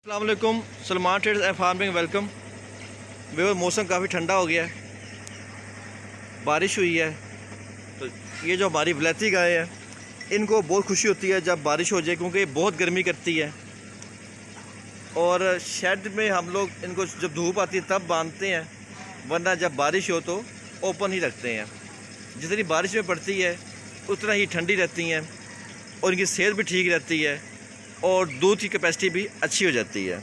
अस्सलाम वालेकुम, Salman traders and farming welcome. वो मौसम काफ़ी ठंडा हो गया है, बारिश हुई है। तो ये जो हमारी वलैती गाय है, इनको बहुत खुशी होती है जब बारिश हो जाए, क्योंकि ये बहुत गर्मी करती है। और शेड में हम लोग इनको जब धूप आती है तब बांधते हैं, वरना जब बारिश हो तो ओपन ही रखते हैं। जितनी बारिश में पड़ती है उतना ही ठंडी रहती हैं और इनकी सेहत भी ठीक रहती है और दूध की कैपेसिटी भी अच्छी हो जाती है।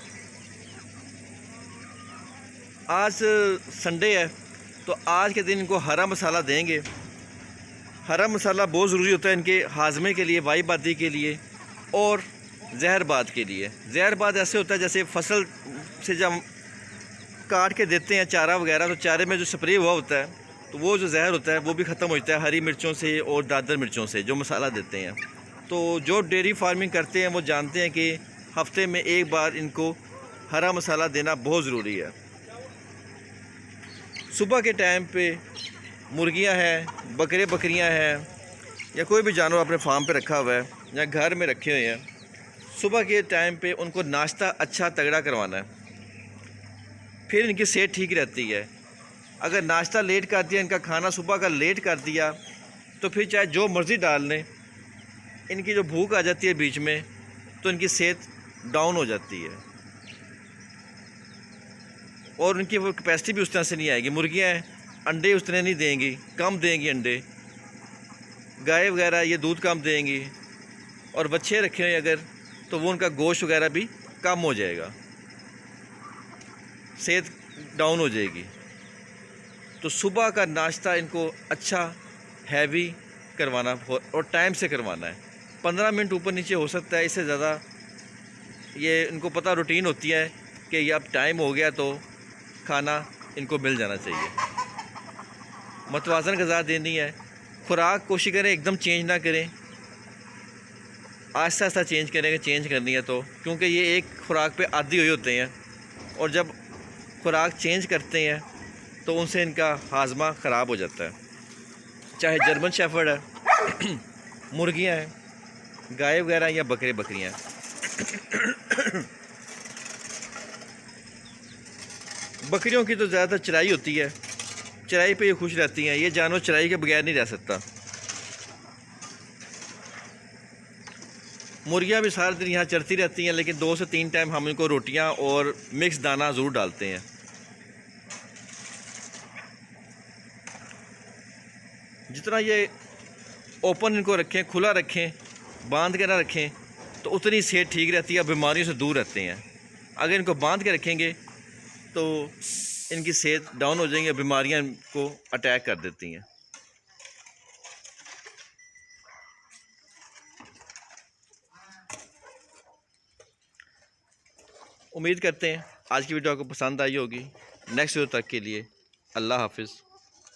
आज संडे है तो आज के दिन इनको हरा मसाला देंगे। हरा मसाला बहुत ज़रूरी होता है इनके हाजमे के लिए, वाईबादी के लिए और जहरबाद के लिए। जहरबाद ऐसे होता है जैसे फसल से जब काट के देते हैं चारा वगैरह, तो चारे में जो स्प्रे हुआ होता है तो वो जो जहर होता है वो भी ख़त्म हो जाता है हरी मिर्चों से और दादर मिर्चों से जो मसाला देते हैं। तो जो डेयरी फार्मिंग करते हैं वो जानते हैं कि हफ्ते में एक बार इनको हरा मसाला देना बहुत ज़रूरी है। सुबह के टाइम पे मुर्गियां हैं, बकरियां हैं या कोई भी जानवर अपने फार्म पे रखा हुआ है या घर में रखे हुए हैं, सुबह के टाइम पे उनको नाश्ता अच्छा तगड़ा करवाना है, फिर इनकी सेहत ठीक रहती है। अगर नाश्ता लेट कर दिया, इनका खाना सुबह का लेट कर दिया, तो फिर चाहे जो मर्ज़ी डाल लें, इनकी जो भूख आ जाती है बीच में तो इनकी सेहत डाउन हो जाती है और उनकी वो कैपेसिटी भी उस तरह से नहीं आएगी। मुर्गियाँ अंडे उस तरह नहीं देंगी, कम देंगी अंडे। गाय वगैरह ये दूध कम देंगी और बच्चे रखे हुए अगर, तो वो उनका गोश्त वगैरह भी कम हो जाएगा, सेहत डाउन हो जाएगी। तो सुबह का नाश्ता इनको अच्छा हैवी करवाना और टाइम से करवाना है। 15 मिनट ऊपर नीचे हो सकता है, इससे ज़्यादा ये इनको पता रूटीन होती है कि ये अब टाइम हो गया तो खाना इनको मिल जाना चाहिए। मतवाज़न ग़िज़ा देनी है। खुराक कोशिश करें एकदम चेंज ना करें, आहिस्ता आहिस्ता चेंज करेंगे, चेंज करनी है तो, क्योंकि ये एक खुराक पे आदी हुए होते हैं और जब खुराक चेंज करते हैं तो उनसे इनका हाजमा ख़राब हो जाता है। चाहे जर्मन शेफर्ड है, मुर्गियां हैं, गाय वगैरह या बकरियां। बकरियों की तो ज़्यादातर चराई होती है, चराई पे ये खुश रहती हैं। ये जानवर चराई के बगैर नहीं रह सकता। मुर्गियां भी सारा दिन यहाँ चरती रहती हैं, लेकिन 2 से 3 टाइम हम इनको रोटियां और मिक्स दाना ज़रूर डालते हैं। जितना ये ओपन इनको रखें, खुला रखें, बांध के ना रखें, तो उतनी सेहत ठीक रहती है, बीमारियों से दूर रहते हैं। अगर इनको बांध के रखेंगे तो इनकी सेहत डाउन हो जाएंगी, बीमारियां इनको अटैक कर देती हैं। उम्मीद करते हैं आज की वीडियो आपको पसंद आई होगी। नेक्स्ट वीडियो तक के लिए अल्लाह हाफिज़।